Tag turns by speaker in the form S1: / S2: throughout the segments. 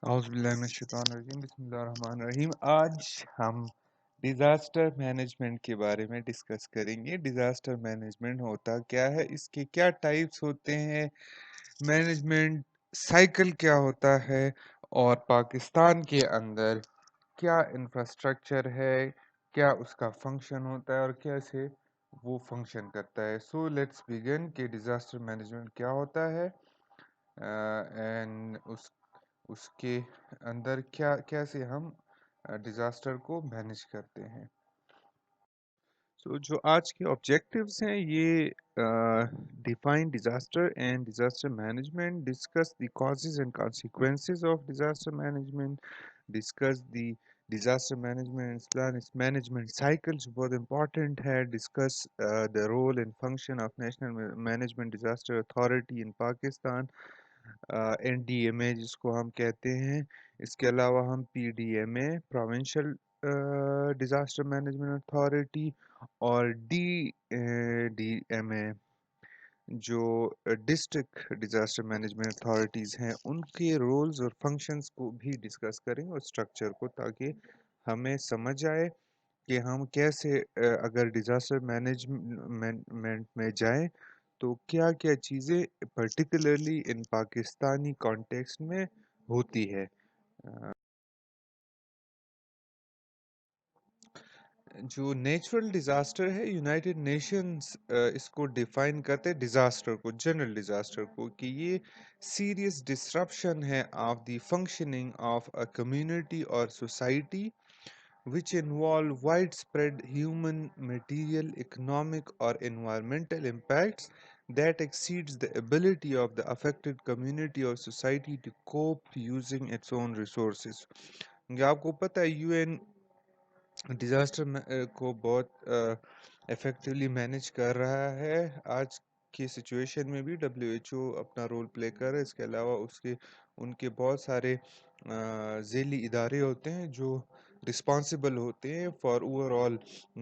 S1: اعوذ باللہ من الشیطان الرجیم، بسم اللہ الرحمن الرحیم۔ آج ہم ڈیزاسٹر مینجمنٹ کے بارے میں ڈسکس کریں گے۔ ڈیزاسٹر مینجمنٹ ہوتا کیا ہے، اس کے کیا ٹائپس ہوتے ہیں، مینجمنٹ سائیکل کیا ہوتا ہے، اور پاکستان کے اندر کیا انفراسٹرکچر ہے، کیا اس کا فنکشن ہوتا ہے اور کیسے وہ فنکشن کرتا ہے۔ سو لیٹس بگن کہ ڈیزاسٹر مینجمنٹ کیا ہوتا ہے، اینڈ اس کے اندر کیسے ہم ڈیزاسٹر کو مینج کرتے ہیں۔ جو آج کے آبجیکٹیوز ہیں یہ define disaster and disaster management, discuss the causes and consequences of disaster management, discuss the disaster management plan اس مینجمنٹ سائیکل جو بہت امپورٹنٹ ہے، discuss the role and function of national management disaster authority in Pakistan, N D M A جس کو ہم کہتے ہیں۔ اس کے علاوہ ہم P D M A provincial disaster management authority اور ڈی ایم اے جو ڈسٹرکٹ ڈیزاسٹر مینجمنٹ اتھارٹیز ہیں ان کے رولز اور فنکشنز کو بھی ڈسکس کریں اور اسٹرکچر کو، تاکہ ہمیں سمجھ آئے کہ ہم کیسے اگر ڈیزاسٹر مینجمنٹ میں جائیں تو کیا کیا چیزیں پرٹیکولرلی ان پاکستانی کانٹیکسٹ میں ہوتی ہے۔ جو نیچرل ڈیزاسٹر ہے، یونائٹڈ نیشنز اس کو ڈیفائن کرتے ہیں ڈیزاسٹر کو، جنرل ڈیزاسٹر کو، کہ یہ سیریس ڈسرپشن ہے of the functioning of a community اور society which involve widespread human, material, economic, or environmental impacts that exceeds the ability of the affected community or society to cope using its own resources۔ کہ آپ کو پتہ ہے you N disaster کو بہت effectively manage کر رہا ہے۔ آج کی سچویشن میں بھی ڈبلیو ایچ او اپنا رول پلے کر رہا ہے۔ اس کے علاوہ ان کے بہت سارے ذیلی ادارے ہوتے ہیں جو رسپانسبل ہوتے ہیں for overall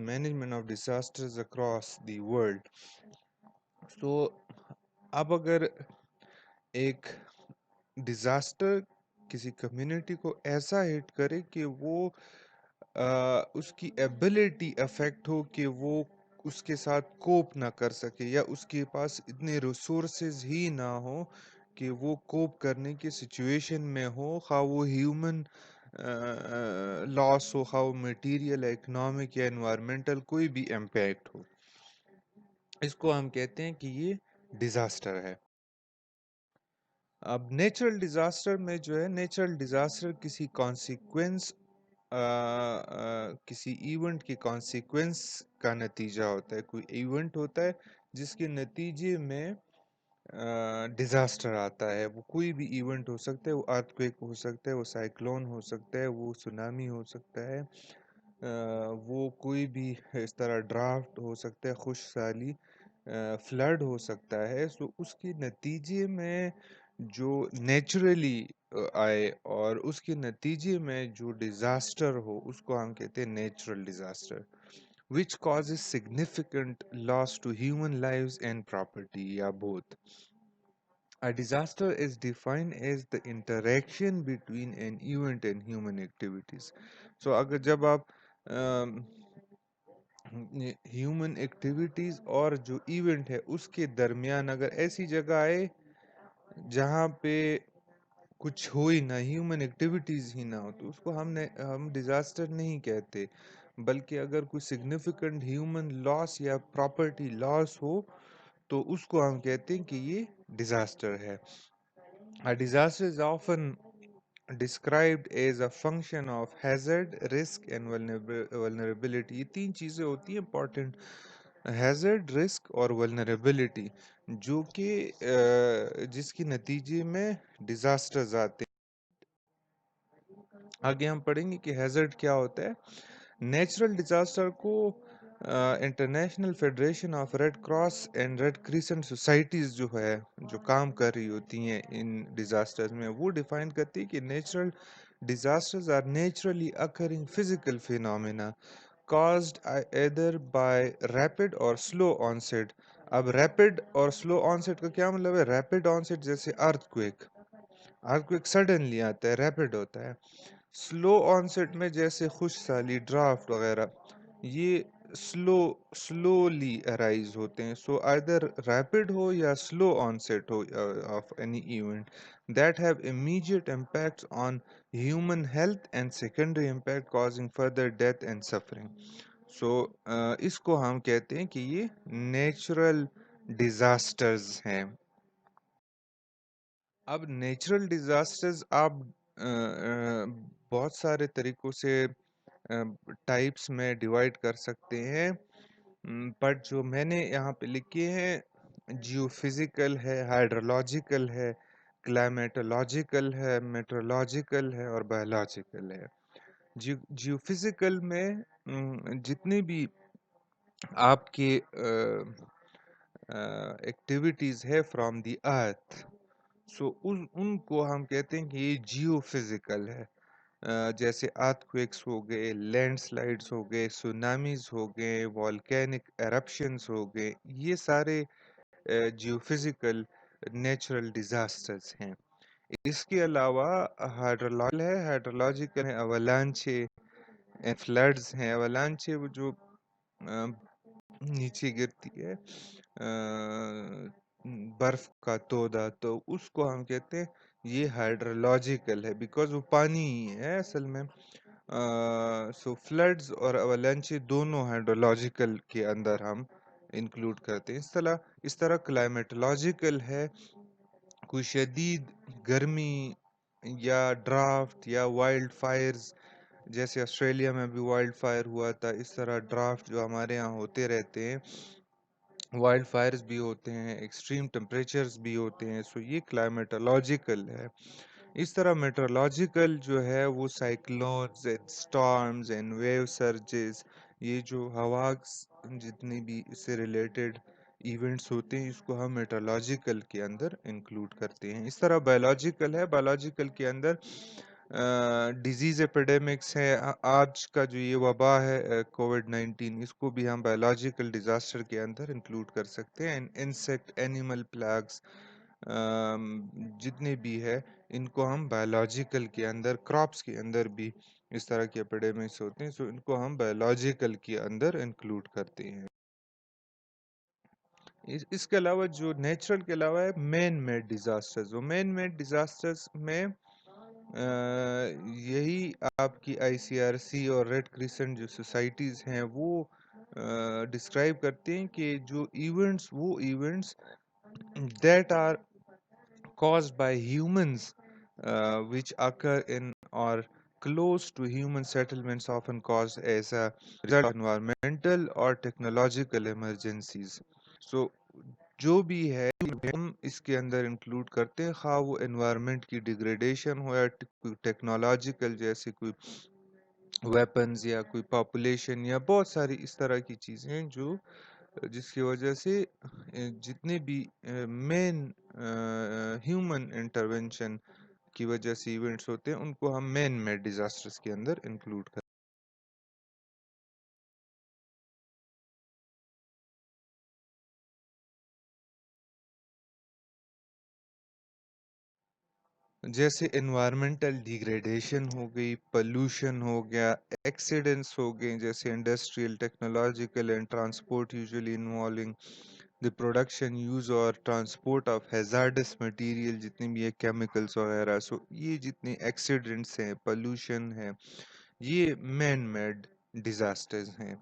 S1: management of disasters across the world. So اب اگر ایک ڈیزاسٹر کسی کمیونٹی کو ایسا ہٹ کرے کہ وہ اس کی ایبلٹی افیکٹ ہو کہ وہ اس کے ساتھ کوپ نہ کر سکے، یا اس کے پاس اتنے ریسورسز ہی نہ ہو کہ وہ کوپ کرنے کی سچویشن میں ہو، خواہ وہ ہیومن لاس ہو، خواہ وہ میٹیریل، اکنامک یا انوائرمنٹل کوئی بھی امپیکٹ ہو، اس کو ہم کہتے ہیں کہ یہ ڈیزاسٹر ہے۔ اب نیچرل ڈیزاسٹر میں جو ہے، نیچرل ڈیزاسٹر کسی کانسیکوینس کسی ایونٹ کی کانسیکوینس کا نتیجہ ہوتا ہے۔ کوئی ایونٹ ہوتا ہے جس کے نتیجے میں ڈیزاسٹر آتا ہے۔ وہ کوئی بھی ایونٹ ہو سکتا ہے، وہ ارتھ کویک ہو سکتا ہے، وہ سائیکلون ہو سکتا ہے، وہ سونامی ہو سکتا ہے، وہ کوئی بھی اس طرح ڈرافٹ ہو سکتا ہے، خشک سالی، فلڈ ہو سکتا ہے۔ سو اس کے نتیجے میں جو نیچرلی آئے اور اس کے نتیجے میں جو ڈیزاسٹر ہو، اس کو ہم کہتے ہیں natural disaster which causes significant loss to human lives and property یا both۔ A disaster is defined as the interaction between an event and human activities۔ So اگر جب آپ ہیومن ایکٹیویٹیز اور جو ایونٹ ہے اس کے درمیان اگر ایسی جگہ آئے جہاں پہ کچھ ہو ہی نہ، ہیومن ایکٹیویٹیز ہی نہ ہو، تو اس کو ہم ڈیزاسٹر نہیں کہتے، بلکہ اگر کوئی سگنیفیکنٹ ہیومن لاس یا پراپرٹی لاس ہو تو اس کو ہم کہتے ہیں کہ یہ ڈیزاسٹر ہے۔ A disaster is often described as a function of hazard, risk and vulnerability۔ یہ تین چیزیں ہوتی ہیں امپورٹنٹ، ہیزرڈ، رسک اور ولنریبلٹی، جو کہ جس کے نتیجے میں ڈیزاسٹرز آتے ہیں۔ آگے ہم پڑھیں گے کہ ہیزرڈ کیا ہوتا ہے۔ نیچرل ڈیزاسٹر کو international federation of red cross and red crescent societies جو ہے، جو کام کر رہی ہوتی ہیں ان ڈیزاسٹرز میں، وہ ڈیفائن کرتی ہے کہ natural disasters are naturally occurring physical phenomena caused either by rapid or slow onset۔ اب ریپڈ اور سلو آنسیٹ کا کیا مطلب ہے؟ ریپڈ آنسیٹ جیسے ارتھ کویک، earthquake suddenly آتا ہے, rapid ہوتا ہے. سلو آنسیٹ میں جیسے خوش سالی, ڈرافٹ وغیرہ, یہ سلولی ارائیز ہوتے ہیں. سو آئدر ریپڈ ہو یا سلو آنسیٹ ہو of any event that have immediate impacts on human health and secondary impact causing further death and suffering. So اس کو ہم کہتے ہیں کہ یہ نیچرل ڈیزاسٹرز ہیں. اب نیچرل ڈیزاسٹرز آپ بہت سارے طریقوں سے ٹائپس میں ڈیوائڈ کر سکتے ہیں, بٹ جو میں نے یہاں پہ لکھے ہیں, جیو فزیکل ہے, ہائیڈرولوجیکل ہے, کلائمیٹولوجیکل ہے, میٹرولوجیکل ہے, اور بایولوجیکل ہے. جیو فزیکل میں جتنے بھی آپ کے ایکٹیویٹیز ہے فرام دی ارتھ, سو ان کو ہم کہتے ہیں کہ یہ جیو فزیکل ہے. جیسے ارتھ کویکس ہو گئے, لینڈ سلائڈز ہو گئے, سونامیز ہو گئے, والکینک ایرپشنز ہو گئے, یہ سارے جیو فزیکل نیچرل ڈیزاسٹرز ہیں. اس کے علاوہ ہائیڈرولوجیکل ہے, ہائیڈرولوجیکل ہے اوالانچے, فلڈز ہیں. اوالانچے وہ جو نیچے گرتی ہے برف کا تودہ, تو اس کو ہم کہتے ہیں یہ ہائیڈرولوجیکل ہے, بیکاز وہ پانی ہی ہے اصل میں. سو فلڈز اور اوالانچے دونوں ہائیڈرولوجیکل کے اندر ہم انکلوڈ کرتے ہیں. اس طرح کلائمیٹولوجیکل ہے, کوئی شدید گرمی یا ڈرافٹ یا وائلڈ فائرز, جیسے آسٹریلیا میں بھی وائلڈ فائر ہوا تھا, اس طرح ڈرافٹ جو ہمارے یہاں ہوتے رہتے ہیں, وائلڈ فائرز بھی ہوتے ہیں, ایکسٹریم ٹمپریچرز بھی ہوتے ہیں. سو یہ کلائمیٹولوجیکل ہے. اس طرح میٹرولوجیکل جو ہے وہ cyclones and storms and wave surges, یہ جو ہوا جتنی بھی اس سے ریلیٹڈ ایونٹس ہوتے ہیں, اس کو ہم میٹرولوجیکل کے اندر انکلوڈ کرتے ہیں. اس طرح بایولوجیکل ہے, بایولوجیکل کے اندر ڈیزیز ایپیڈیمکس ہے. آج کا جو یہ وبا ہے کووڈ-19, اس کو بھی ہم بایولوجیکل ڈیزاسٹر کے اندر انکلوڈ کر سکتے ہیں. انسیکٹ, اینیمل پلیگس جتنے بھی ہے, ان کو ہم بایولوجیکل کے اندر, کراپس کے اندر بھی اس طرح کے ایپیڈیمکس ہوتے ہیں, سو ان کو ہم بایولوجیکل کے اندر انکلوڈ کرتے ہیں. اس کے علاوہ جو نیچرل کے علاوہ ہے مین میڈ ڈیزاسٹرز. وہ مین میڈ ڈیزاسٹرز میں یہی آپ کی آئی سی آر سی اور ریڈ کریسنٹ جو سوسائٹیز ہیں وہ ڈسکرائب کرتے ہیں کہ جو ایونٹس, وہ events that are caused by humans which occur in or close to human settlements often caused as a result of environmental or technological emergencies. So جو بھی ہے ہم اس کے اندر انکلوڈ کرتے ہیں, خواہ وہ انوائرمنٹ کی ڈیگریڈیشن ہو یا کوئی ٹیکنالوجیکل جیسے کوئی ویپنز یا کوئی پاپولیشن یا بہت ساری اس طرح کی چیزیں ہیں جو جس کی وجہ سے جتنے بھی مین ہیومن انٹرونشن کی وجہ سے ایونٹس ہوتے ہیں, ان کو ہم مین میڈ ڈیزاسٹرز کے اندر انکلوڈ کرتے ہیں. جیسے انوائرمنٹل ڈیگریڈیشن ہو گئی, پولوشن ہو گیا, ایکسیڈنٹس ہو گئے جیسے industrial, technological and transport usually involving the production, use اور transport of hazardous material, جتنے بھی یہ chemicals وغیرہ. سو یہ جتنے ایکسیڈنٹس ہیں, pollution ہے, یہ مین میڈ ڈیزاسٹرز ہیں.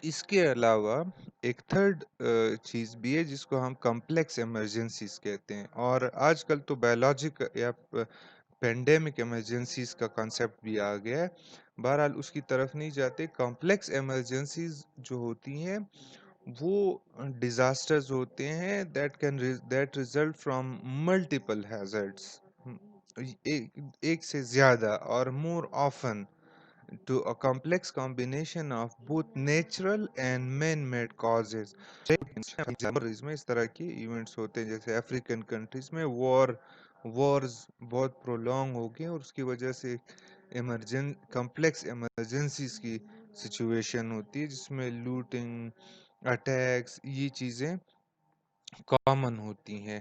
S1: اس کے علاوہ ایک تھرڈ چیز بھی ہے جس کو ہم کمپلیکس ایمرجنسیز کہتے ہیں, اور آج کل تو بایولوجک یا پینڈیمک ایمرجنسیز کا کانسیپٹ بھی آ گیا ہے. بہرحال اس کی طرف نہیں جاتے. کمپلیکس ایمرجنسیز جو ہوتی ہیں وہ ڈیزاسٹرز ہوتے ہیں that result from multiple hazardous, ایک سے زیادہ اور more often to a complex combination of both natural and man-made causes. میں اس طرح کی ایونٹس ہوتے ہیں, جیسے افریقن کنٹریز میں وارز بہت پرولونگ ہو گئے اور اس کی وجہ سے کمپلیکس ایمرجنسیز کی سچویشن ہوتی ہے, جس میں لوٹنگ, اٹیکس, یہ چیزیں کامن ہوتی ہیں.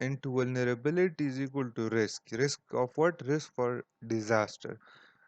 S1: into vulnerability is equal to risk of what, risk for disaster।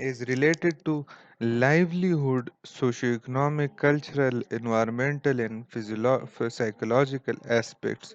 S1: is related to livelihood, socio-economic, cultural, environmental and psychological aspects।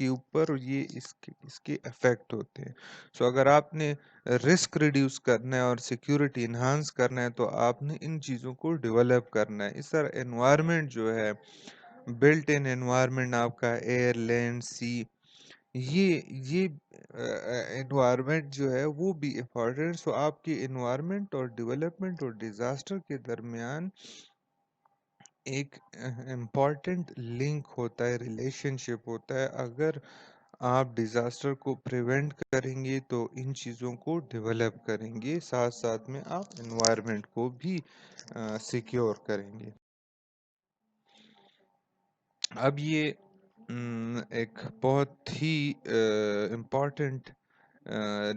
S1: کے اوپر یہ اس کے افیکٹ ہوتے ہیں. سو اگر آپ نے رسک ریڈیوس کرنا ہے اور سیکیورٹی انہانس کرنا ہے تو آپ نے ان چیزوں کو ڈیولپ کرنا ہے. اس طرح انوائرمنٹ جو ہے، بلٹ ان انوائرمنٹ آپ کا ایئر لینڈ سی، یہ انوائرمنٹ جو ہے وہ بھی امپورٹنٹ. سو آپ کی انوائرمنٹ اور ڈیولپمنٹ اور ڈیزاسٹر کے درمیان ایک امپورٹنٹ لنک ہوتا ہے، ریلیشن شپ ہوتا ہے. اگر آپ ڈیزاسٹر کو پریونٹ کریں گے تو ان چیزوں کو ڈیولپ کریں گے، ساتھ ساتھ میں آپ انوائرمنٹ کو بھی سیکیور کریں گے. اب یہ ایک بہت ہی امپورٹنٹ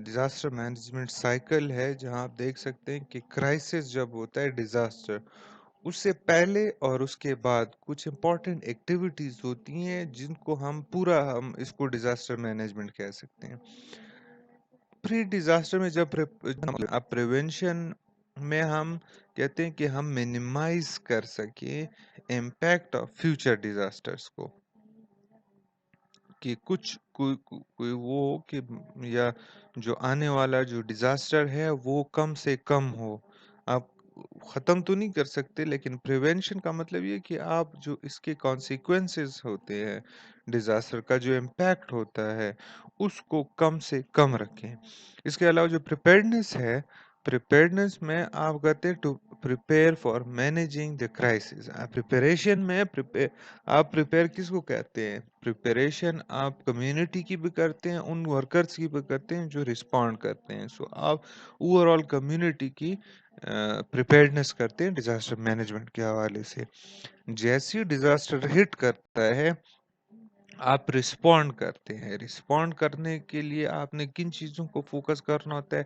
S1: ڈیزاسٹر مینجمنٹ سائیکل ہے، جہاں آپ دیکھ سکتے ہیں کہ کرائسس جب ہوتا ہے ڈیزاسٹر، اس سے پہلے اور اس کے بعد کچھ امپورٹنٹ ایکٹیویٹیز ہوتی ہیں جن کو ہم اس کو ڈیزاسٹر مینجمنٹ کہہ سکتے ہیں. پری ڈیزاسٹر میں جب اب پریونشن میں ہم کہتے ہیں کہ ہم منیمائز کر سکیں امپیکٹ آف فیوچر ڈیزاسٹرز کو، کہ کچھ کوئی وہ ہو کہ یا جو آنے والا جو ڈیزاسٹر ہے وہ کم سے کم ہو. آپ ختم تو نہیں کر سکتے، لیکن پریونشن کا مطلب یہ کہ آپ جو اس کے کانسیکوینسز ہوتے ہیں، ڈیزاسٹر کا جو امپیکٹ ہوتا ہے اس کو کم سے کم رکھیں. اس کے علاوہ جو پریپیئرنس ہے، پریپیئرنس میں آپ کہتے ہیں to prepare for managing the crisis. Preparation میں آپ پریپیئر کس کو کہتے ہیں؟ پریپریشن آپ کمیونٹی کی بھی کرتے ہیں، ان ورکرز کی بھی کرتے ہیں جو رسپونڈ کرتے ہیں. سو آپ اوور آل کمیونٹی کی پریپیئرنس کرتے ہیں ڈیزاسٹر مینجمنٹ کے حوالے سے. جیسی ڈیزاسٹر ہٹ کرتا ہے آپ رسپونڈ کرتے ہیں. رسپونڈ کرنے کے لیے آپ نے کن چیزوں کو فوکس کرنا ہوتا ہے؟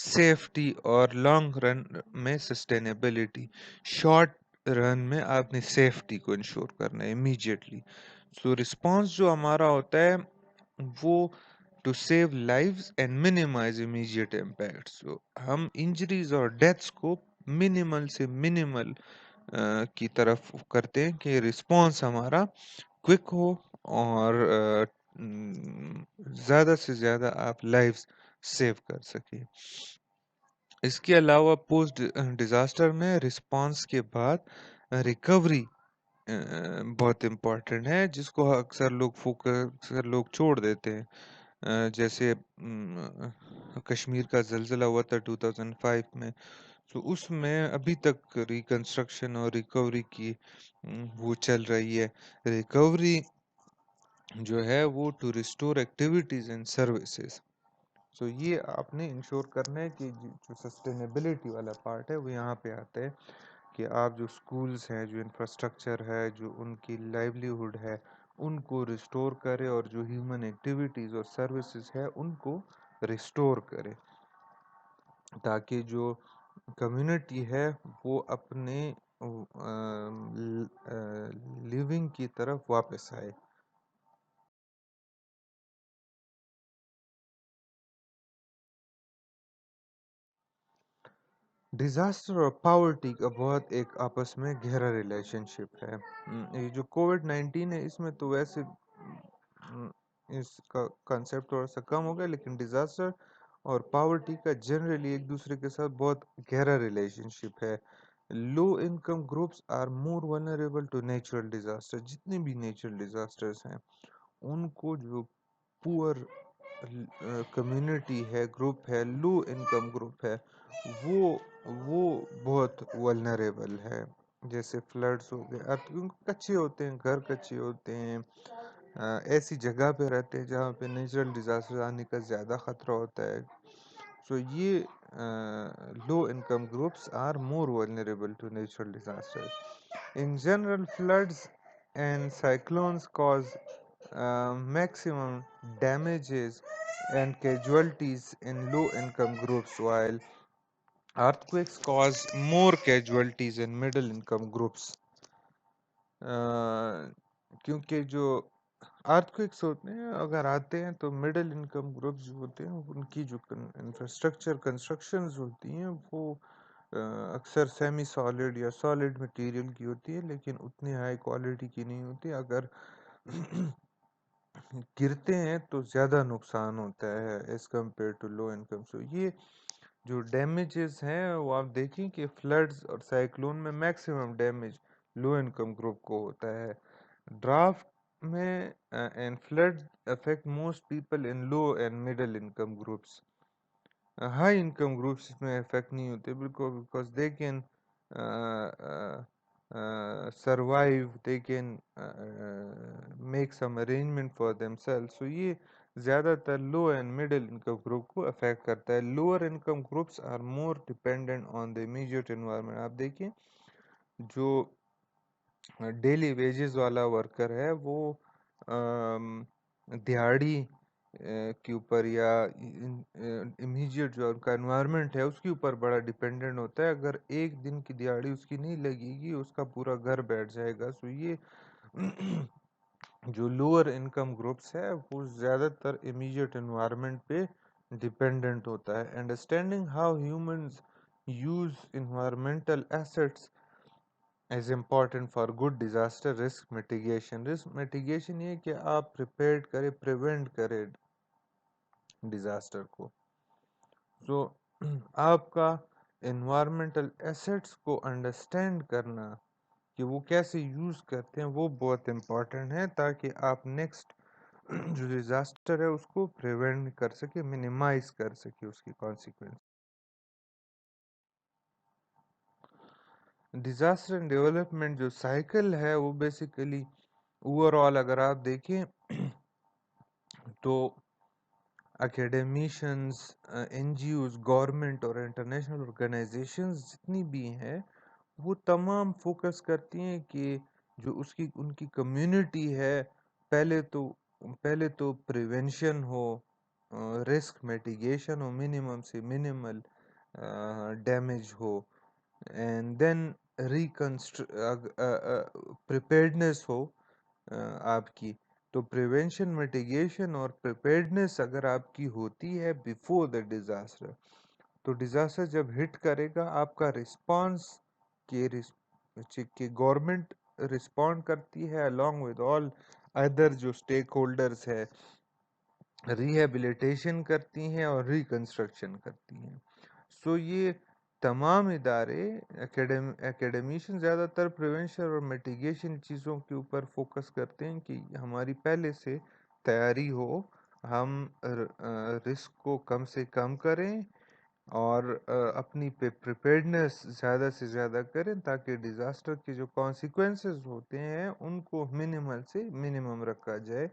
S1: سیفٹی اور لانگ رن میں سسٹینیبلٹی. شارٹ رن میں آپ نے سیفٹی کو انشور کرنا ہے امیجیٹلی. سو رسپانس جو ہمارا ہوتا ہے وہ to save lives and minimise immediate impact. So ہم انجریز اور ڈیتھس کو منیمل سے منیمل کی طرف کرتے ہیں کہ رسپانس ہمارا کوئک ہو اور زیادہ سے زیادہ آپ لائفز سیو کر سکیں. اس کے علاوہ پوسٹ ڈیزاسٹر میں رسپانس کے بعد ریکوری بہت امپورٹنٹ ہے، جس کو اکثر لوگ چھوڑ دیتے ہیں. جیسے کشمیر کا زلزلہ ہوا تھا 2005 میں، تو اس میں ابھی تک ریکنسٹرکشن اور ریکوری کی وہ چل رہی ہے. ریکوری جو ہے وہ to restore activities and services. So یہ آپ نے انشور کرنا ہے کہ جو سسٹینیبلٹی والا پارٹ ہے وہ یہاں پہ آتا ہے کہ آپ جو سکولز ہیں، جو انفراسٹرکچر ہے، جو ان کی لائیولیہوڈ ہے، ان کو ریسٹور کرے اور جو ہیومن ایکٹیویٹیز اور سروسز ہے ان کو ریسٹور کرے، تاکہ جو کمیونٹی ہے وہ اپنے لیونگ کی طرف واپس آئے. ڈیزاسٹر اور پاورٹی کا بہت ایک آپس میں گہرا ریلیشن شپ ہے. یہ جو کووڈ-19 ہے اس میں تو ویسے اس کا کانسیپٹ تھوڑا سا کم ہو گیا، لیکن ڈیزاسٹر اور پاورٹی کا جنرلی ایک دوسرے کے ساتھ بہت گہرا ریلیشن شپ ہے. Low income groups are more vulnerable to natural disaster. جتنے بھی نیچرل ڈیزاسٹرز ہیں ان کو جو پور کمیونٹی ہے، گروپ ہے، لو انکم گروپ ہے، وہ بہت ولنریبل ہے. جیسے فلڈز ہو گئے، کچے ہوتے ہیں، گھر کچے ہوتے ہیں، ایسی جگہ پہ رہتے ہیں جہاں پہ نیچرل ڈیزاسٹر آنے کا زیادہ خطرہ ہوتا ہے. سو یہ low income groups are more vulnerable to natural disaster. In general, floods and cyclones cause maximum damages and casualties in low-income groups, while earthquakes cause more casualties in middle-income groups. کیونکہ جو ارتھ ہوتے ہیں اگر آتے ہیں تو middle income groups جو ہوتے ہیں ان کی جو انفراسٹرکچر کنسٹرکشنز ہوتی ہیں وہ اکثر سیمی سالڈ یا سالڈ مٹیریل کی ہوتی ہے، لیکن اتنی ہائی کوالٹی کی نہیں ہوتی. اگر گرتے ہیں تو زیادہ نقصان ہوتا ہے as compare to low income. So یہ جو ڈیمیجز ہیں وہ آپ دیکھیں کہ فلڈز اور سائیکلون میں maximum damage low income group کو ہوتا ہے. ڈرافٹ میں and flood affect most people in low and middle income groups. High income groups اس میں افیکٹ نہیں ہوتے بالکل, because they can survive, they can make some arrangement for themselves. So یہ زیادہ تر low and middle income group کو affect کرتا ہے. Lower income groups are more dependent on the immediate environment. آپ دیکھیں جو ڈیلی ویجز والا ورکر ہے وہ دیہڑی کے اوپر یا امیجیٹ جو ان کا انوائرمنٹ ہے اس کے اوپر بڑا ڈیپینڈنٹ ہوتا ہے. اگر ایک دن کی دیہڑی اس کی نہیں لگے گی اس کا پورا گھر بیٹھ جائے گا. سو یہ جو لوور انکم گروپس ہے وہ زیادہ تر امیجیٹ انوائرمنٹ پہ ڈیپینڈنٹ ہوتا ہے. Understanding how humans use environmental assets is important for good disaster risk mitigation. Risk mitigation یہ کہ آپ پریپیئرڈ کرے, پریونٹ کرے ڈیزاسٹر کو. سو آپ کا انوائرمنٹل ایسٹس کو انڈرسٹینڈ کرنا کہ وہ کیسے یوز کرتے ہیں وہ بہت امپورٹنٹ ہے, تاکہ آپ نیکسٹ جو ڈیزاسٹر ہے اس کو پریونٹ کر سکے, منیمائز کر سکے اس کی کانسیکوینس. ڈیزاسٹر اینڈ ڈیولپمنٹ جو سائیکل ہے وہ بیسیکلی اوور آل اگر آپ دیکھیں تو اکیڈمیشنز, این جی اوز, گورنمنٹ اور انٹرنیشنل آرگنائزیشنز جتنی بھی ہیں وہ تمام فوکس کرتی ہیں کہ جو ان کی کمیونٹی ہے پہلے تو پریونشن ہو, رسک میٹیگیشن ہو, منیمم سے منیمل ڈیمیج ہو, اینڈ دین پریپیئرڈنس ہو آپ کی. تو پریونشن, میٹیگیشن اور پریپیئرڈنس اگر آپ کی ہوتی ہے بیفور دا ڈیزاسٹر, تو ڈیزاسٹر جب ہٹ کرے گا آپ کا رسپانس کہ گورنمنٹ رسپونڈ کرتی ہے along with all ادر جو اسٹیک ہولڈرز ہے, ریہیبلیٹیشن کرتی ہیں اور ریکنسٹرکشن کرتی ہیں. سو یہ تمام ادارے اکیڈمیشن زیادہ تر پریونشن اور میٹیگیشن چیزوں کے اوپر فوکس کرتے ہیں کہ ہماری پہلے سے تیاری ہو, ہم رسک کو کم سے کم کریں اور اپنی پریپیئرڈنس زیادہ سے زیادہ کریں تاکہ ڈیزاسٹر کے جو کانسیکوینسز ہوتے ہیں ان کو منیمل سے منیمم رکھا جائے.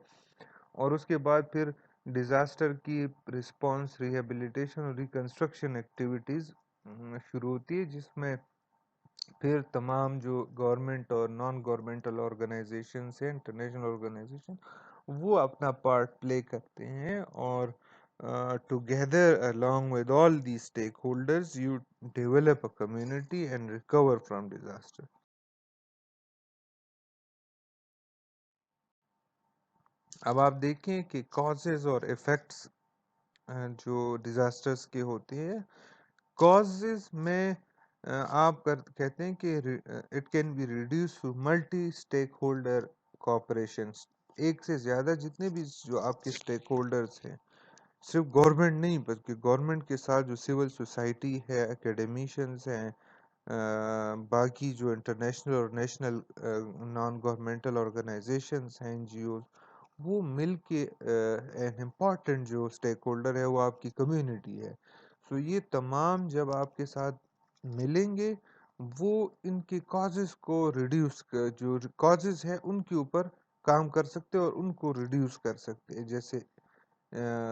S1: اور اس کے بعد پھر ڈیزاسٹر کی رسپانس, ریہیبلیٹیشن اور ریکنسٹرکشن ایکٹیویٹیز شروع ہوتی ہے, جس میں پھر تمام جو گورنمنٹ اور نان گورنمنٹل آرگنائزیشنز ہیں, انٹرنیشنل آرگنائزیشن, وہ اپنا پارٹ پلے کرتے ہیں. اور together along with all these stakeholders you develop a community and recover from disaster. اب آپ دیکھیں کہ کازز اور ایفیکٹس جو ڈیزاسٹرز کے ہوتے ہیں. کازز میں آپ کہتے ہیں کہ it can be reduce to multi stakeholder cooperation. ایک سے زیادہ جتنے بھی جو آپ کے اسٹیک ہولڈرز ہیں, صرف گورنمنٹ نہیں بلکہ گورنمنٹ کے ساتھ جو سول سوسائٹی ہے, اکیڈمیشنز ہیں, باقی جو انٹرنیشنل اور نیشنل نان گورنمنٹل آرگنائزیشنز ہیں, این جی اوز, وہ مل کے این امپورٹنٹ جو اسٹیک ہولڈر ہے وہ آپ کی کمیونٹی ہے. سو یہ تمام جب آپ کے ساتھ ملیں گے وہ ان کے کازز کو ریڈیوس, جو کازز ہے ان کے اوپر کام کر سکتے اور ان کو ریڈیوس کر سکتے. جیسے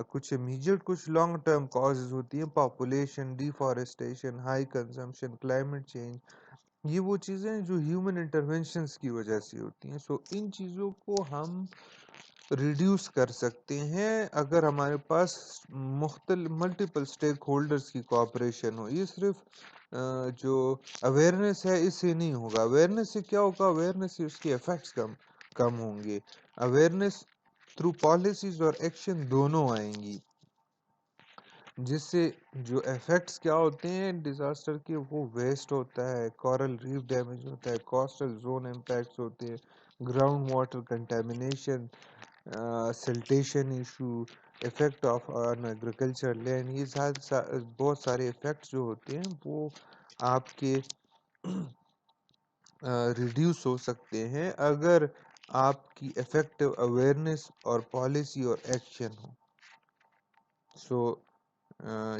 S1: کچھ امیجیٹ, کچھ لانگ ٹرم کازز ہوتی ہیں, population, deforestation, high consumption, climate change. یہ وہ چیزیں جو ہیومن انٹرونشنز کی وجہ سے ہوتی ہیں. سو ان چیزوں کو ہم ریڈیوس کر سکتے ہیں اگر ہمارے پاس ملٹیپل اسٹیک ہولڈرز کی کوآپریشن ہو. یہ صرف جو اویئرنیس ہے اس سے نہیں ہوگا. اویئرنیس سے کیا ہوگا؟ اویئرنیس سے اس کے ایفیکٹس کم ہوں گے. اویئرنیس تھرو پالیسیز اور ایکشن دونوں آئیں گی, جس سے جو ایفیکٹس کیا ہوتے ہیں ڈیزاسٹر کے, وہ ویسٹ ہوتا ہے, کورل ریف ڈیمیج ہوتا ہے, کوسٹل زون امپیکٹس ہوتے ہیں, ground water contamination, siltation issue, affect of on agriculture land, یہ بہت سارے افیکٹس جو ہوتے ہیں وہ آپ کے ریڈیوس ہو سکتے ہیں اگر آپ کی افیکٹو اویئرنیس اور پالیسی اور ایکشن ہو. سو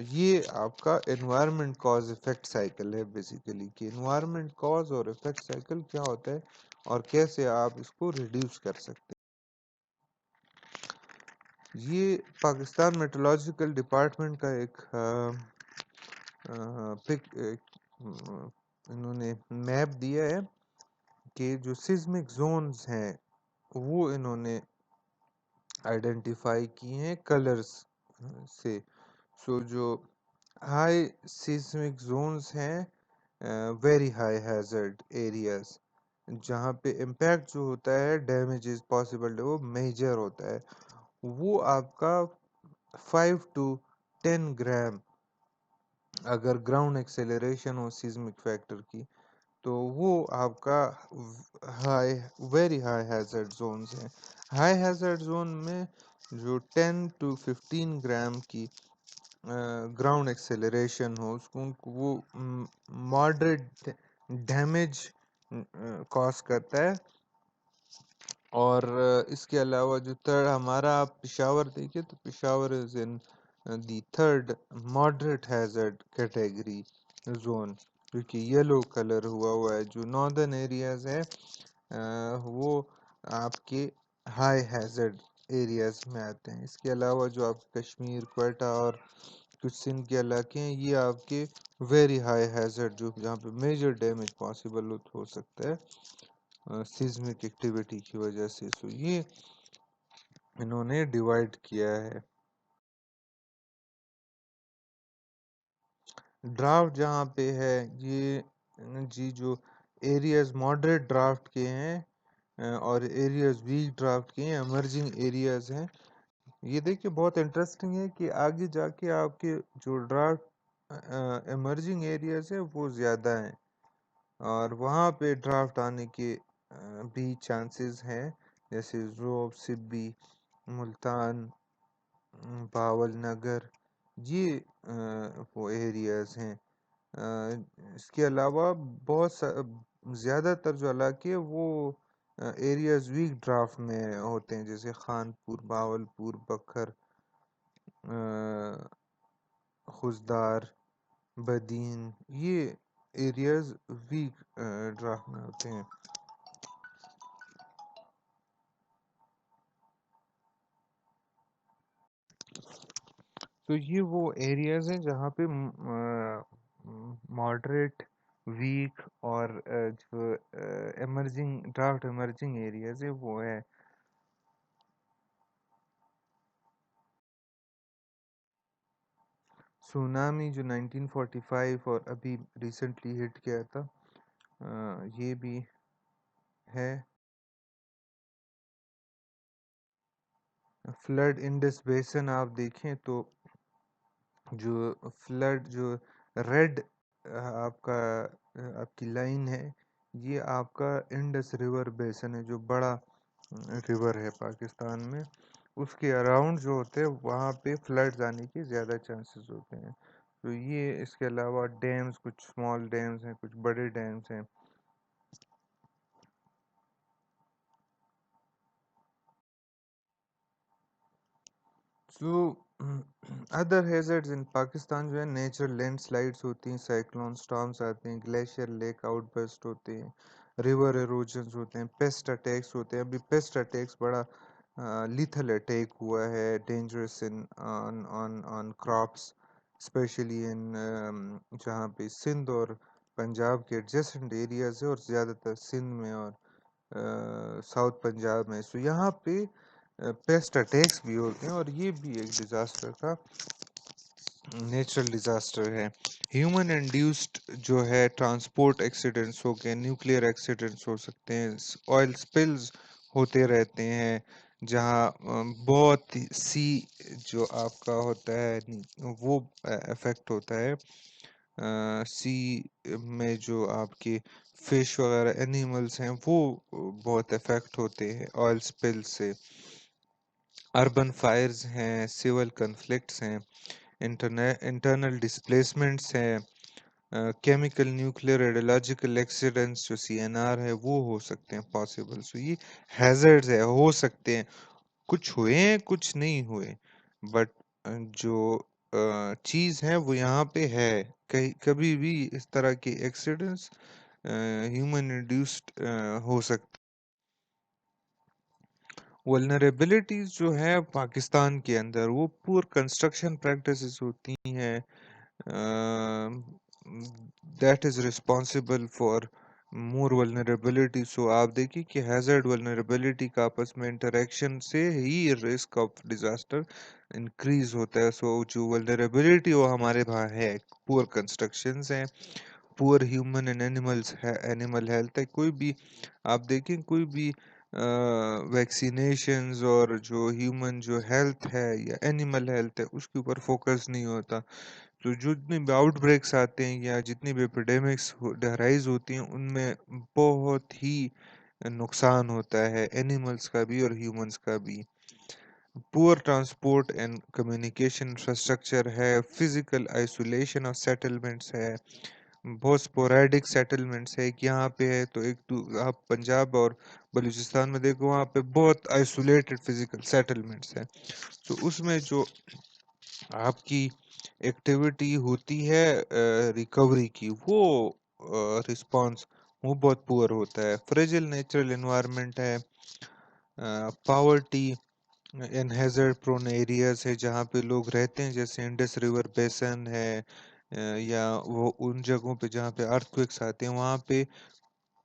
S1: یہ آپ کا انوائرمنٹ کاز افیکٹ سائیکل ہے بیسیکلی، کہ انوائرمنٹ کاز اور افیکٹ سائیکل کیا ہوتا ہے اور کیسے آپ اس کو ریڈیوس کر سکتے ہیں. یہ پاکستان میٹرولوجیکل ڈپارٹمنٹ کا ایک انہوں نے میپ دیا ہے کہ جو سیزمک زونز ہیں وہ انہوں نے آئیڈینٹیفائی کی ہیں کلرز سے. سو جو ہائی سیزمک زونز ہیں، ویری ہائی ہیزرڈ ایریاز، جہاں پہ امپیکٹ جو ہوتا ہے ڈیمیجز پاسبل وہ میجر ہوتا ہے، وہ آپ کا 5 ٹو 10 گرام اگر گراؤنڈ ایکسیلریشن ہو سیزمک فیکٹر کی، تو وہ آپ کا ویری ہائی ہیزرڈ زونز ہیں. ہائی ہیزرڈ زون میں جو 10 ٹو 15 گرام کی گراؤنڈ ایکسیلریشن ہو، اس کو وہ ماڈریٹ ڈیمیج کاز کرتا ہے. اور اس کے علاوہ جو تھرڈ ہمارا آپ پشاور دیکھیں تو Peshawar is in the third moderate hazard category zone, کیونکہ یلو کلر ہوا ہے. جو ناردرن ایریاز ہے وہ آپ کے ہائی ہیزرڈ ایریاز میں آتے ہیں. اس کے علاوہ جو آپ کشمیر، کوئٹہ اور کچھ سندھ کے علاقے ہیں، یہ آپ کے ویری ہائی ہیزرڈ، جو جہاں پہ میجر ڈیمیج پاسبل ہو سکتا ہے سیزمک ایکٹیویٹی کی وجہ سے. سو یہ انہوں نے ڈیوائیڈ کیا ہے. ڈرافٹ جہاں پہ ہے، یہ جی جو ایریاز ماڈریٹ ڈرافٹ کے ہیں اور ایریاز ویک ڈرافٹ کے ہیں، ایمرجنگ ایریاز ہیں. یہ دیکھیں بہت انٹرسٹنگ ہے کہ آگے جا کے آپ کے جو ڈرافٹ ایمرجنگ ایریاز ہیں وہ زیادہ ہیں، اور وہاں پہ ڈرافٹ آنے کے بھی چانسز ہیں، جیسے زوب، سبی، ملتان، باول نگر، یہ وہ ایریاز ہیں. اس کے علاوہ بہت زیادہ تر جو علاقے وہ ایریاز ویک ڈرافٹ میں ہوتے ہیں، جیسے خانپور، باولپور، بکھر، خزدار، بدین، یہ ایریاز ویک ڈرافٹ میں ہوتے ہیں. تو یہ وہ ایریاز ہیں جہاں پہ ماڈریٹ، ویک اور جو ایمرجنگ ڈرافٹ ایمرجنگ ایریاز ہے وہ ہے. سونامی جو 1945 اور ابھی ریسنٹلی ہٹ کیا تھا، یہ بھی ہے. فلڈ انڈس بیسن آپ دیکھیں تو جو فلڈ جو ریڈ آپ کی لائن ہے، یہ آپ کا انڈس ریور بیسن ہے، جو بڑا ریور ہے پاکستان میں. اس کے اراؤنڈ جو ہوتے ہیں وہاں پہ فلڈز آنے کے زیادہ چانسز ہوتے ہیں. تو یہ اس کے علاوہ ڈیمز، کچھ اسمال ڈیمز ہیں، کچھ بڑے ڈیمز ہیں. سو ادر ہیزرڈز ان پاکستان جو ہے نیچرل لینڈ سلائڈز ہوتی ہیں، سائیکلون سٹارمز آتے ہیں، گلیشیئر لیک آؤٹ برسٹ ہوتے ہیں، ریور ایروجنز ہوتے ہیں، پیسٹ اٹیکس ہوتے ہیں. ابھی پیسٹ اٹیکس بڑا لیتھل اٹیک ہوا ہے، dangerous on crops, especially in جہاں پہ سندھ اور پنجاب کے ایڈجسٹنٹ ایریاز ہے، اور زیادہ تر سندھ میں اور ساؤتھ پنجاب میں. سو یہاں پہ پیسٹ اٹیکس بھی ہوتے ہیں، اور یہ بھی ایک ڈیزاسٹر کا نیچرل ڈیزاسٹر ہے. ہیومن انڈیوسڈ جو ہے ٹرانسپورٹ ایکسیڈنٹس ہو گئے، نیوکلیئر ایکسیڈنٹس ہو سکتے ہیں، آئل سپلز ہوتے رہتے ہیں، جہاں بہت سی جو آپ کا ہوتا ہے وہ افیکٹ ہوتا ہے. سی میں جو آپ کے فش وغیرہ اینیملز ہیں وہ بہت افیکٹ ہوتے ہیں آئل سپل سے. اربن فائرز ہیں، سول کنفلکٹس ہیں، انٹرنل ڈسپلیسمنٹس ہیں، کیمیکل نیوکلیئر ریڈیولوجیکل ایکسیڈنٹس جو CNR ہے وہ ہو سکتے ہیں پاسبل. سو یہ ہیزرڈز ہے، ہو سکتے ہیں، کچھ ہوئے ہیں کچھ نہیں ہوئے، بٹ جو چیز ہے وہ یہاں پہ ہے. کبھی بھی اس طرح کے ایکسیڈنٹس ہیومن انڈیوسڈ ہو سکتے. ولنریبلٹیز جو ہے پاکستان کے اندر وہ پور کنسٹرکشن پریکٹسز ہوتی ہیں، that is responsible for more vulnerability. So آپ دیکھیے کہ ہیزرڈ ولنریبلٹی کا آپس میں انٹریکشن سے ہی رسک آف ڈیزاسٹر انکریز ہوتا ہے. سو جو ولنریبلٹی وہ ہمارے وہاں ہے، پور کنسٹرکشنز ہیں، پور ہیومن اینڈ اینیمل ہیلتھ ہے. کوئی بھی آپ دیکھیں کوئی بھی ویکسینیشنز اور جو ہیومن جو ہیلتھ ہے یا اینیمل ہیلتھ ہے اس کے اوپر فوکس نہیں ہوتا. تو جتنے بھی آؤٹ بریکس آتے ہیں یا جتنی بھی ایپیڈیمکس رائز ہوتی ہیں ان میں بہت ہی نقصان ہوتا ہے اینیملز کا بھی اور ہیومنز کا بھی. پور ٹرانسپورٹ اینڈ کمیونیکیشن انفراسٹرکچر ہے، فزیکل آئسولیشن آف سیٹلمنٹس ہے، بہت سپوریڈک سیٹلمنٹس ہے. ایک یہاں پہ ہے تو ایک آپ پنجاب اور بلوچستان میں دیکھو وہاں پہ بہت آئسولیٹڈ فزیکل سیٹلمنٹس ہیں. تو اس میں جو آپ کی ایکٹیویٹی ہوتی ہے ریکوری کی وہ رسپانس وہ بہت پور ہوتا ہے. فریجل نیچرل انوائرمنٹ ہے، poverty in hazard prone areas ہے جہاں پہ لوگ رہتے ہیں، جیسے انڈس ریور بیسن ہے، یا وہ ان جگہوں پہ جہاں پہ ارتھ آتے ہیں وہاں پہ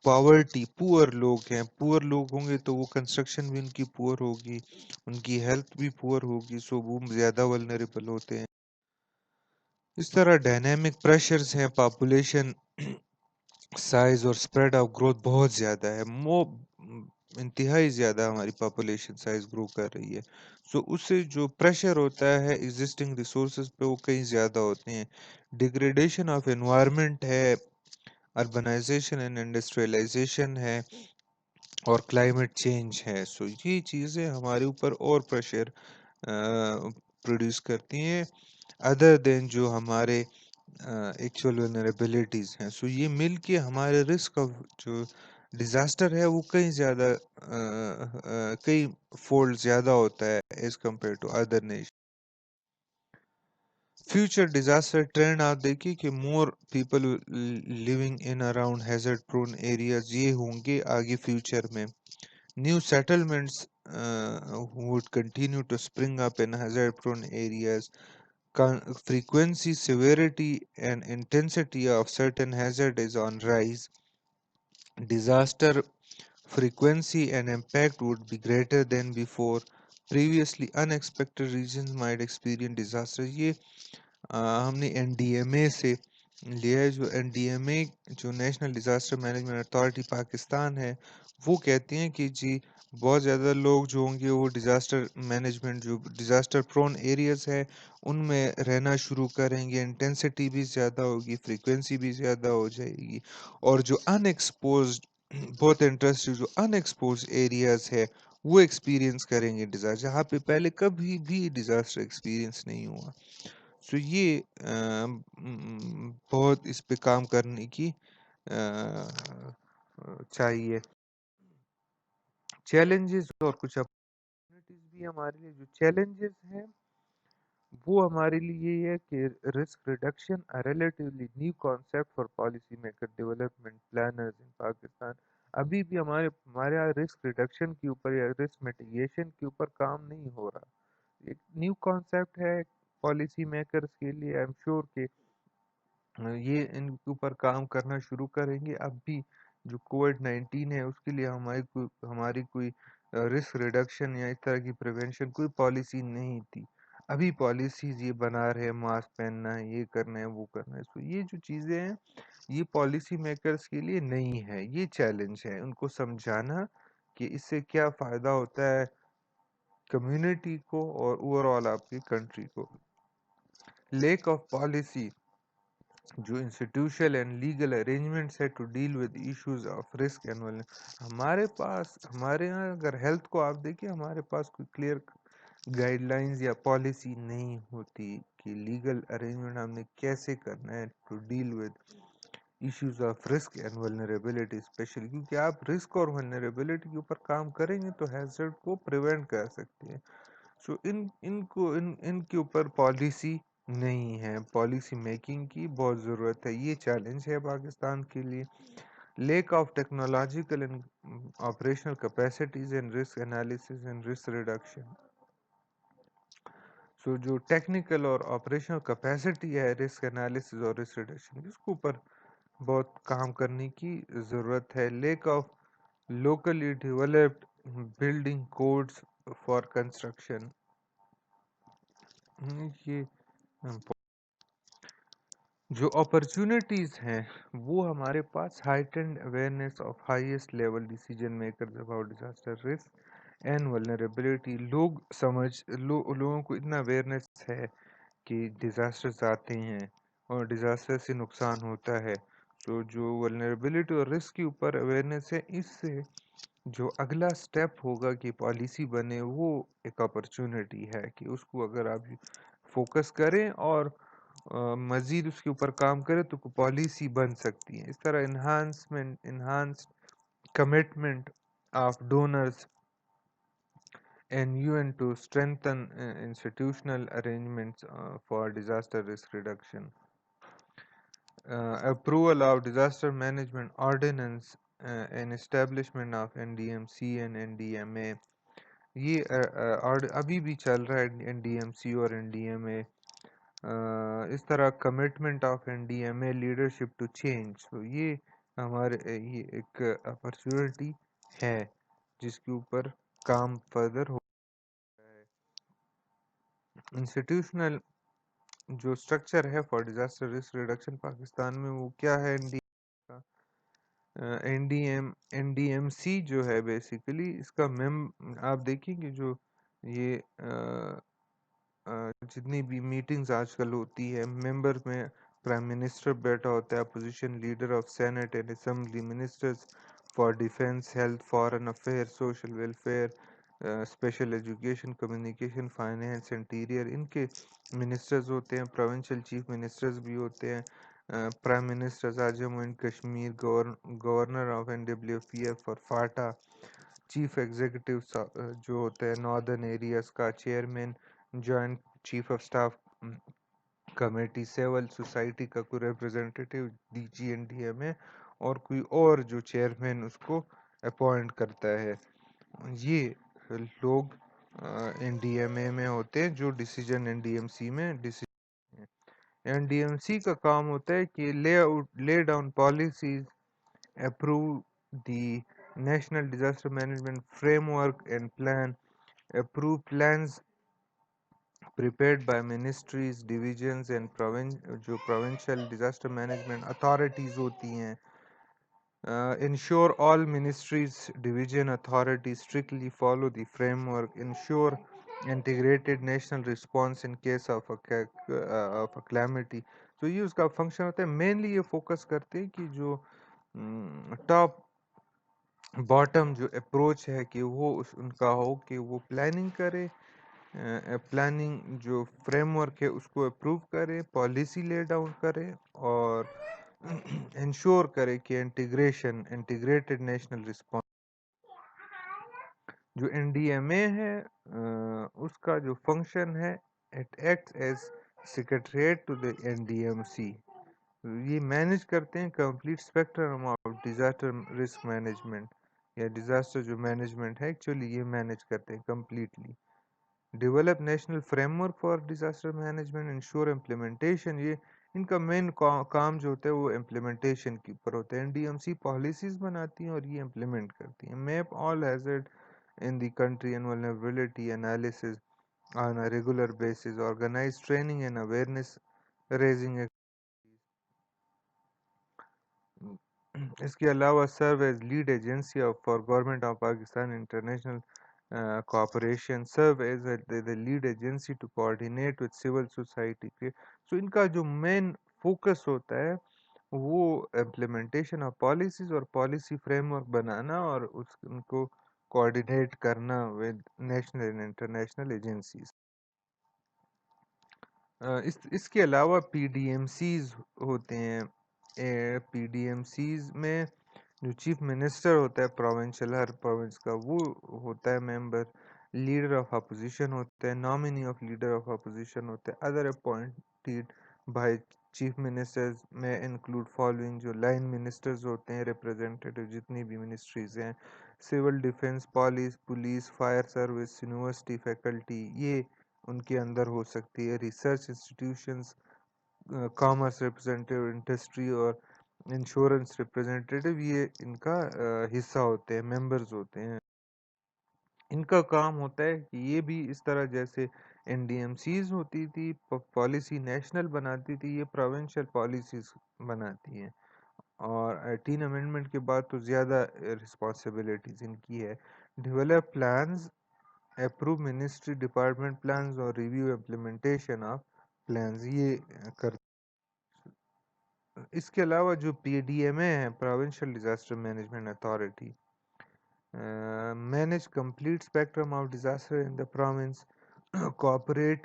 S1: پاورٹی پور لوگ ہیں. پور لوگ ہوں گے تو وہ کنسٹرکشن بھی ان کی پور ہوگی، ان کی ہیلتھ بھی پور ہوگی. سو وہ زیادہ ولنریبل ہوتے ہیں. اس طرح ڈائنامک پریشرز ہیں، پاپولیشن سائز اور سپریڈ آف گروتھ بہت زیادہ ہے، انتہائی زیادہ ہماری پاپولیشن سائز گرو کر رہی ہے. سو اس سے جو پریشر ہوتا ہے ایگزسٹنگ ریسورسز پہ وہ کہیں زیادہ ہوتے ہیں. ڈیگریڈیشن آف انوائرمنٹ ہے، اربنائزیشن اینڈ انڈسٹریلائزیشن ہے، اور کلائمیٹ چینج ہے. سو یہ چیزیں ہمارے اوپر اور پریشر پروڈیوس کرتی ہیں ادر دین جو ہمارے ایکچوئل ونریبلٹیز ہیں. سو یہ مل کے ہمارے رسک آف جو ڈیزاسٹر ہے وہ کہیں زیادہ کئی فولڈ زیادہ ہوتا ہے as compare to other nation. Future disaster trend آپ دیکھیے کہ more people living in around hazard prone areas یہ ہوں گے آگے فیوچر میں. New settlements would continue to spring up in hazard prone areas. Frequency, severity, and intensity of certain hazard is on rise. Disaster frequency and impact would be greater than before. Previously unexpected regions might experience disaster. یہ ہم نے NDMA سے لیا ہے. جو NDMA جو national disaster management authority Pakistan ہے وہ کہتے ہیں کہ جی بہت زیادہ لوگ جو ہوں گے وہ ڈیزاسٹر مینجمنٹ جو ڈیزاسٹر پرون ایریاز ہے ان میں رہنا شروع کریں گے. انٹینسٹی بھی زیادہ ہوگی، فریکوینسی بھی زیادہ ہو جائے گی. اور جو ان ایکسپوزڈ بہت انٹرسٹ جو ان ایکسپوز ایریاز ہے وہ ایکسپیرینس کریں گے ڈیزاسٹر جہاں پہ پہلے کبھی بھی ڈیزاسٹر ایکسپیرینس نہیں ہوا. سو یہ بہت اس پہ کام کرنے کی چاہیے. چیلنجز اور کچھ اپورچونیٹیز بھی ہمارے لیے. جو چیلنجز ہیں وہ ہمارے لیے یہ ہے کہ risk reduction relatively new concept for policy maker development planners in Pakistan. ابھی بھی ہمارے یہاں رسک ریڈکشن کے اوپر یا رسک میٹیگیشن کے اوپر کام نہیں ہو رہا. ایک نیو کانسیپٹ ہے پالیسی میکرز کے لیے. آئی ایم شیور کہ یہ ان کے اوپر کام کرنا شروع کریں گے. اب بھی جو کووڈ-19 ہے اس کے لیے ہماری کوئی رسک ریڈکشن یا اس طرح کی پریونشن کوئی پالیسی نہیں تھی. ابھی پالیسیز یہ بنا رہے ہیں، ماسک پہننا ہے، یہ کرنا ہے، وہ کرنا ہے. سو یہ جو چیزیں ہیں یہ پالیسی میکرز کے لیے نہیں ہے. یہ چیلنج ہے ان کو سمجھانا کہ اس سے کیا فائدہ ہوتا ہے کمیونٹی کو اور اوور آل آپ کی کنٹری کو. لیک آف پالیسی جو انسٹیٹیوشنل اینڈ لیگل ارینجمنٹس ہے to deal with issues of risk اینول. ہمارے یہاں اگر ہیلتھ کو آپ دیکھیں ہمارے پاس کوئی کلیئر گائیڈ لائنز یا پالیسی نہیں ہوتی کہ لیگل ارینجمنٹ ہم نے کیسے کرنا ہے to deal with issues of risk and vulnerability especially, کیونکہ آپ رسک اور ولنریبلٹی کے اوپر کام کریں گے تو ہیزرڈ کو پریونٹ کر سکتے ہیں. سو ان کے اوپر پالیسی نہیں ہے، پالیسی میکنگ کی بہت ضرورت ہے. یہ چیلنج ہے پاکستان کے لیے. Lack of technological and operational capacities and risk analysis and risk reduction. So جو ٹیکنیکل اور آپریشنل کیپیسٹی ہے رسک انالیسس اور رسک ریڈکشن، اس کے اوپر بہت کام کرنے کی ضرورت ہے. Lack of locally developed building codes for construction. یہ جو اپرچونٹیز ہیں وہ ہمارے پاس heightened awareness of highest level decision makers about disaster risk and vulnerability. لوگوں کو اتنا اویئرنیس ہے کہ ڈیزاسٹرز آتے ہیں اور ڈیزاسٹر سے نقصان ہوتا ہے. تو جو ولنریبلٹی اور رسک کے اوپر اویئرنیس ہے، اس سے جو اگلا سٹیپ ہوگا کہ پالیسی بنے، وہ ایک اپرچونٹی ہے کہ اس کو اگر آپ فوکس کریں اور مزید اس کے اوپر کام کرے تو پالیسی بن سکتی ہے. اس طرح enhanced commitment of donors and UN to strengthen institutional arrangements for disaster risk reduction. Approval of disaster management ordinance and establishment of NDMC and NDMA. یہ ابھی بھی چل رہا ہے NDMC اور NDMA. اس طرح commitment of NDMA leadership to change. تو یہ ہمارے یہ ایک اپرچونٹی ہے جس کے اوپر کام فردر ہو رہا ہے. انسٹیٹیوشنل جو اسٹرکچر ہے for disaster risk reduction Pakistan میں، وہ کیا ہے؟ این ڈی ایم سی جو ہے بیسیکلی اس کا آپ دیکھیں کہ جو یہ جتنی بھی میٹنگز آج کل ہوتی ہے، ممبر میں پرائم منسٹر بیٹھا ہوتا ہے، opposition leader of senate and assembly, ministers for defence, health, foreign affair, social welfare, special education, communication, finance, interior, ان کے منسٹرز ہوتے ہیں. پروونشل چیف منسٹرز بھی ہوتے ہیں. Prime minister Jammu and Kashmir, governor of NWPF اور فاٹا، چیف ایگزیکٹو جو ہوتے ہیں ناردرن ایریاز کا، chairman joint chief of staff committee, civil society کا کوئی ریپرزینٹیٹیو DG&DMA، اور کوئی اور جو چیئرمین اس کو اپوائنٹ کرتا ہے. یہ لوگ NDMA میں ہوتے ہیں جو ڈیسیجن NDMC میں ڈیسیجن. NDMC کا کام ہوتا ہے کہ lay down policies, approve the national disaster management frame work and plan, approve plans prepared by ministries, divisions and جو provincial disaster management authorities ہوتی ہیں. Ensure all ministries, division authorities strictly follow the framework. Ensure integrated national response in case of a calamity. تو یہ اس کا function ہوتا ہے. Mainly یہ فوکس کرتے ہیں کہ جو ٹاپ باٹم جو اپروچ ہے کہ وہ ان کا ہو کہ وہ پلاننگ کرے، پلاننگ جو فریم ورک ہے اس کو اپروو کرے، پالیسی لے ڈاؤن کرے اور انشور کرے کہ انٹیگریٹڈ نیشنل رسپانس. جو NDMA ہے اس کا جو فنکشن ہے، it acts as secretariat to the NDMC. یہ مینج کرتے ہیں complete spectrum of disaster risk management, یا ڈیزاسٹر جو مینجمنٹ ہے ایکچولی یہ مینج کرتے ہیں completely. Develop national framework for disaster management, ensure implementation. یہ ان کا مین کام جو ہوتا ہے وہ امپلیمنٹیشن کے اوپر ہوتا ہے. NDMC پالیسیز بناتی ہیں اور یہ امپلیمنٹ کرتی ہیں. Map all hazard in the country and vulnerability analysis on a regular basis. Organize training and awareness raising activities. اس کے علاوہ serve as lead agency for government of Pakistan international cooperation. Serve as the lead agency to coordinate with civil society. So ان کا جو main focus ہوتا ہے وہ implementation of policies اور policy framework بنانا اور ان کو کوآرڈینیٹ کرنا with national and international agencies. اس کے علاوہ پی ڈی ایم سیز ہوتے ہیں، پی ڈی ایم سیز میں جو چیف منسٹر ہوتا ہے پروونشل، ہر پروونس کا، وہ ہوتا ہے ممبر، لیڈر آف اپوزیشن ہوتا ہے، nominee of leader of opposition ہوتا ہے، other appointed by chief ministers میں انکلوڈ فالوئنگ، جو لائن منسٹرز ہوتے ہیں ریپرزینٹیٹیو جتنی بھی منسٹریز ہیں، civil defence, police, fire service, university faculty, یہ ان کے اندر ہو سکتی ہے، research institutions, commerce representative, industry اور انشورنس ریپرزینٹیٹیو، یہ ان کا حصہ ہوتے ہیں، ممبرز ہوتے ہیں۔ ان کا کام ہوتا ہے کہ یہ بھی اس طرح جیسے این ڈی ایم سیز ہوتی تھی، پالیسی نیشنل بناتی تھی، یہ پروونشل پالیسیز بناتی ہیں، اور 18 امینڈمنٹ کے بعد تو زیادہ رسپانسبلٹیز ان کی ہے۔ Develop plans, approve ministry department plans اور ریویو امپلیمنٹیشن آف پلانز، یہ کر۔ اس کے علاوہ جو پی ڈی ایم اے ہے، provincial disaster management authority, manage complete spectrum of disaster in the province, cooperate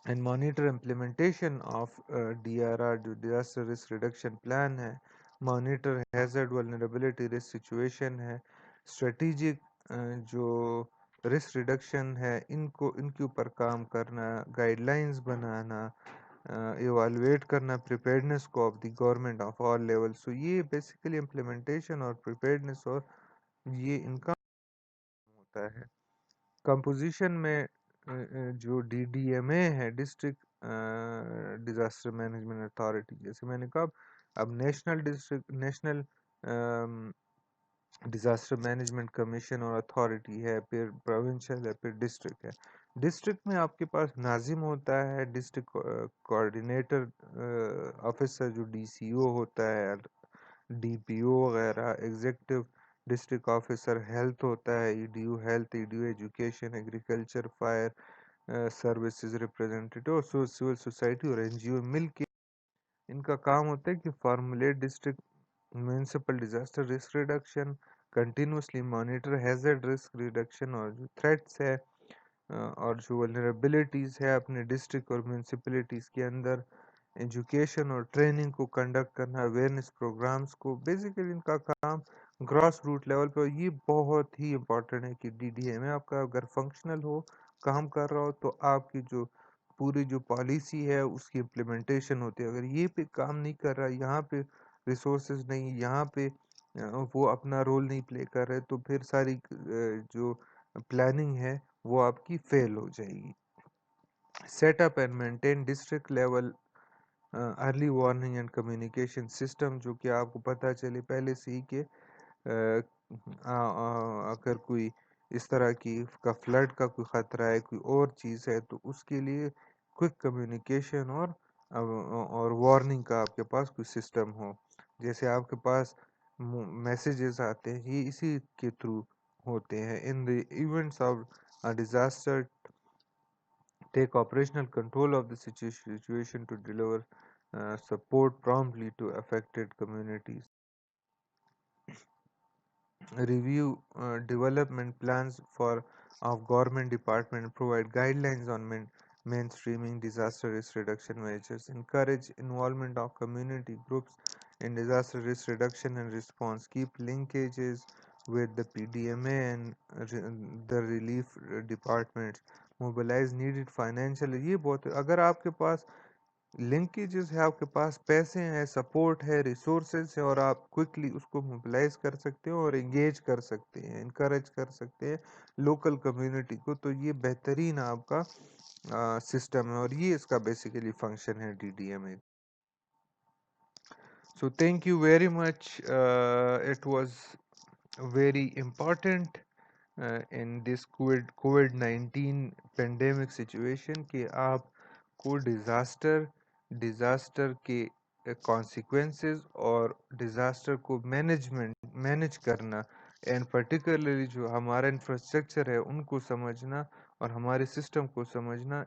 S1: and monitor implementation of DRR جو disaster risk reduction plan ہے، monitor hazard vulnerability risk situation ہے، strategic جو risk reduction ہے ان کے اوپر کام کرنا، guide lines بنانا، ایوالویٹ کرنا preparedness کو of the government of all level. So یہ بیسیکلی امپلیمنٹیشن اور preparedness اور یہ ان کا ہوتا ہے۔ کمپوزیشن میں جو ڈی ڈی ایم اے ہے، ڈسٹرکٹ ڈیزاسٹر مینجمنٹ اتھارٹی، جیسے میں نے کہا اب نیشنل ڈیزاسٹر مینجمنٹ کمیشن اور اتھارٹی ہے، پھر پروونشل ہے، پھر ڈسٹرکٹ ہے۔ ڈسٹرکٹ میں آپ کے پاس ناظم ہوتا ہے، ڈسٹرکٹ کوآرڈینیٹر آفیسر جو ڈی سی او ہوتا ہے، ڈی پی او وغیرہ، ایگزیکٹو ڈسٹرکٹ آفیسر ہیلتھ ہوتا ہے، E D U health, E D U education, agriculture, fire services representative, اور سول سوسائٹی اور این جی او مل کے ان کا کام ہوتا ہے کہ formulate district municipal disaster risk reduction, continuously monitor hazard risk reduction, اور جو تھریٹس ہے اور جو ولنربلٹیز ہے اپنے ڈسٹرکٹ اور میونسپلٹیز کے اندر، ایجوکیشن اور ٹریننگ کو کنڈکٹ کرنا، اویئرنیس پروگرامز کو، بیسیکلی ان کا کام گراس روٹ لیول پہ۔ یہ بہت ہی امپورٹنٹ ہے کہ ڈی ڈی ایم اے آپ کا اگر فنکشنل ہو، کام کر رہا ہو، تو آپ کی جو پوری جو پالیسی ہے اس کی امپلیمنٹیشن ہوتی ہے۔ اگر یہ پہ کام نہیں کر رہا، یہاں پہ ریسورسز نہیں، یہاں پہ وہ اپنا رول نہیں پلے کر رہے، تو پھر ساری جو پلاننگ ہے وہ آپ کی فیل ہو جائے گی۔ Set up and maintain district level early warning and communication system, جو کہ آپ کو پتہ چلے پہلے سے ہی کہ اگر کوئی اس طرح کا فلڈ کا کوئی خطرہ ہے، کوئی اور چیز ہے، تو اس کے لیے کوئک کمیونیکیشن اور وارننگ کا آپ کے پاس کوئی سسٹم ہو۔ جیسے آپ کے پاس میسیجز آتے ہیں، یہ اسی کے تھرو ہوتے ہیں۔ In the events of disaster take operational control of the situation to deliver support promptly to affected communities. Review development plans for of government department, provide guidelines on mainstreaming disaster risk reduction measures, encourage involvement of community groups in disaster risk reduction and response, keep linkages with the PDMA and the relief departments, mobilize needed financial۔ یہ بہت، اگر آپ کے پاس linkages ہے، آپ کے پاس پیسے ہیں، سپورٹ ہے، ریسورسز ہے، اور آپ کوئکلی اس کو موبلائز کر سکتے ہیں اور انگیج کر سکتے ہیں، انکریج کر سکتے ہیں لوکل کمیونٹی کو، تو یہ بہترین آپ کا سسٹم ہے، اور یہ اس کا بیسیکلی فنکشن ہے D D M A. So thank you very much, it was very important in this COVID-19 pandemic situation کہ آپ کو ڈیزاسٹر کے کانسیکوینسز اور ڈیزاسٹر کو مینج کرنا، اینڈ پرٹیکولرلی جو ہمارا انفراسٹرکچر ہے ان کو سمجھنا اور ہمارے سسٹم کو سمجھنا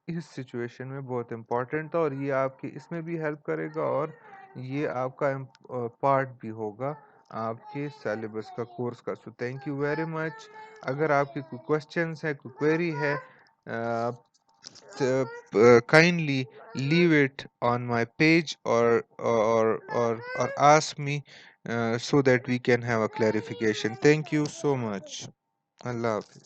S1: اس سچویشن میں بہت امپورٹنٹ تھا، اور یہ آپ کی اس میں بھی ہیلپ کرے گا، اور یہ آپ کا پارٹ بھی ہوگا آپ کے سیلیبس کا کورس کا. سو تھینک یو ویری مچ. اگر آپ کی کوئی کوشچنس ہے، کوئی کوئری ہے، kindly leave it on my page or ask me so that we can have a clarification. Thank you so much. Allah Hafiz.